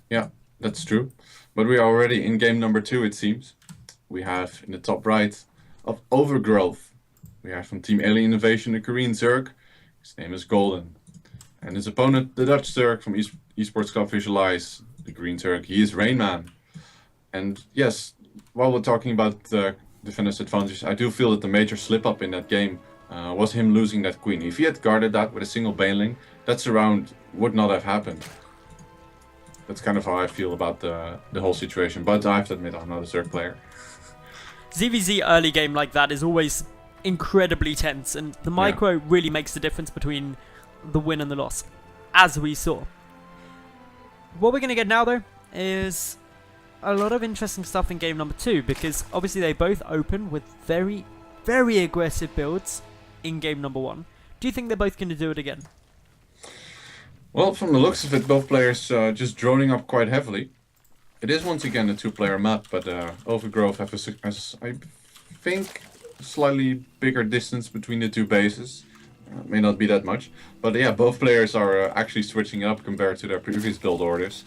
Yeah, that's true. But we are already in game number 2, it seems. We have in the top right of Overgrowth. We have from Team Alien Innovation a Korean Zerg. His name is Golden. And his opponent, the Dutch Zerg from Esports Club Visualize, the Green Zerg, he is RainMan. And yes, while we're talking about the defender's advantage, I do feel that the major slip up in that game was him losing that queen. If he had guarded that with a single baneling, that surround would not have happened. That's kind of how I feel about the whole situation. But I have to admit, I'm not a Zerg player. ZVZ early game like that is always incredibly tense, and the micro really makes the difference between the win and the loss, as we saw. What we're going to get now, though, is a lot of interesting stuff in game number 2, because obviously they both open with very, very aggressive builds in game number 1. Do you think they're both going to do it again? Well, from the looks of it, both players just droning up quite heavily. It is once again a 2-player map, but Overgrowth has, I think, slightly bigger distance between the two bases. May not be that much, but yeah, both players are actually switching up compared to their previous build orders.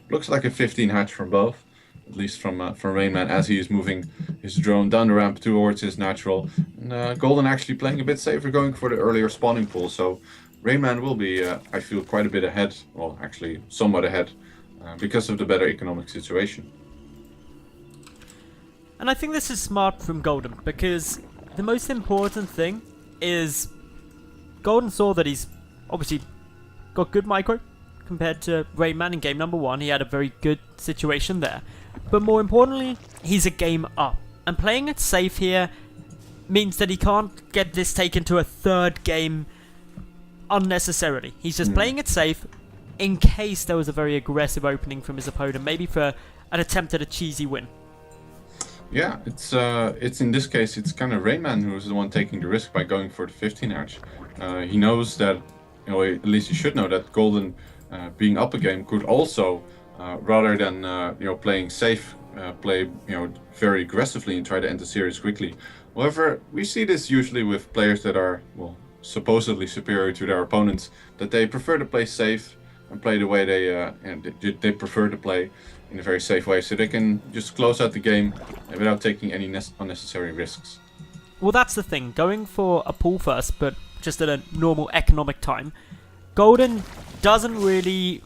Looks like a 15 hatch from both, at least from RainMan, as he is moving his drone down the ramp towards his natural. And Golden actually playing a bit safer, going for the earlier spawning pool. So RainMan will be, I feel, quite a bit ahead. Well, actually, somewhat ahead, because of the better economic situation. And I think this is smart from Golden, because the most important thing is Golden saw that he's obviously got good micro compared to RainMan in game number 1. He had a very good situation there. But more importantly, he's a game up. And playing it safe here means that he can't get this taken to a third game unnecessarily. He's just playing it safe in case there was a very aggressive opening from his opponent, maybe for an attempt at a cheesy win. Yeah, it's in this case, it's kind of RainMan who is the one taking the risk by going for the 15 hatch. He knows that, at least he should know that Golden being up a game could also, rather than playing safe, play very aggressively and try to end the series quickly. However, we see this usually with players that are, well, supposedly superior to their opponents, that they prefer to play safe and play the way they prefer to play in a very safe way, so they can just close out the game without taking any unnecessary risks. Well, that's the thing. Going for a pull first, but just at a normal economic time, Golden doesn't really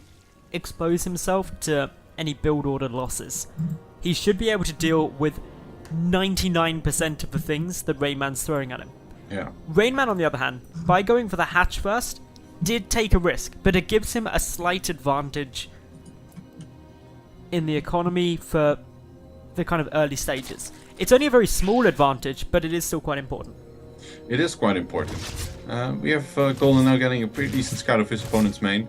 expose himself to any build order losses. He should be able to deal with 99% of the things that RainMan's throwing at him. Yeah. RainMan, on the other hand, by going for the hatch first, did take a risk, but it gives him a slight advantage in the economy for the kind of early stages. It's only a very small advantage, but it is still quite important. It is quite important. We have Golden now getting a pretty decent scout of his opponent's main.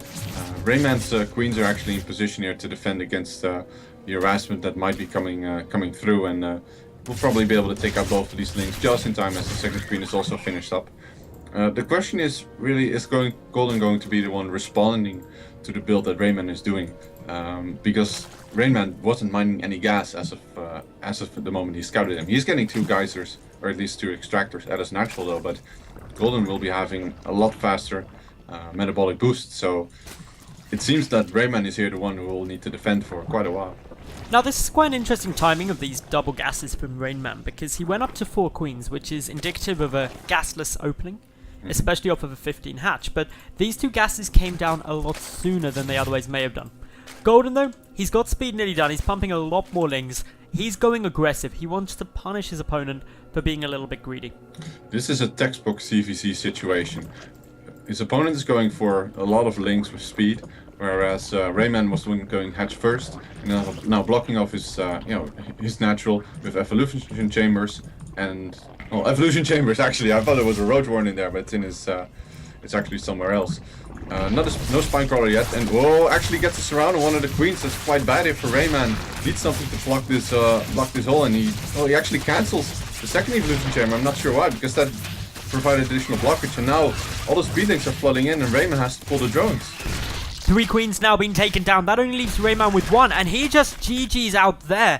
RainMan's queens are actually in position here to defend against the harassment that might be coming through, and we'll probably be able to take out both of these links just in time as the second queen is also finished up. The question is really, is Golden going to be the one responding to the build that RainMan is doing? Because RainMan wasn't mining any gas as of the moment he scouted him. He's getting 2 geysers, or at least 2 extractors at his natural though, but Golden will be having a lot faster metabolic boost, so it seems that RainMan is here the one who will need to defend for quite a while. Now, this is quite an interesting timing of these double gases from RainMan, because he went up to 4 queens, which is indicative of a gasless opening, especially off of a 15 hatch, but these 2 gases came down a lot sooner than they otherwise may have done. Golden, though, he's got speed nearly done, he's pumping a lot more lings, he's going aggressive, he wants to punish his opponent for being a little bit greedy. This is a textbook CVC situation. His opponent is going for a lot of lings with speed, whereas RainMan was going hatch first, and now blocking off his his natural with evolution chambers and evolution chambers. Actually, I thought it was a roach warren in there, but it's in his it's actually somewhere else. No spine crawler yet, and actually gets a surround on one of the queens. That's quite bad here for RainMan. Needs something to block this hole, and he actually cancels the second evolution chamber. I'm not sure why, because that provided additional blockage, and now all the speed links are flooding in, and RainMan has to pull the drones. 3 queens now being taken down. That only leaves RainMan with 1, and he just GG's out there.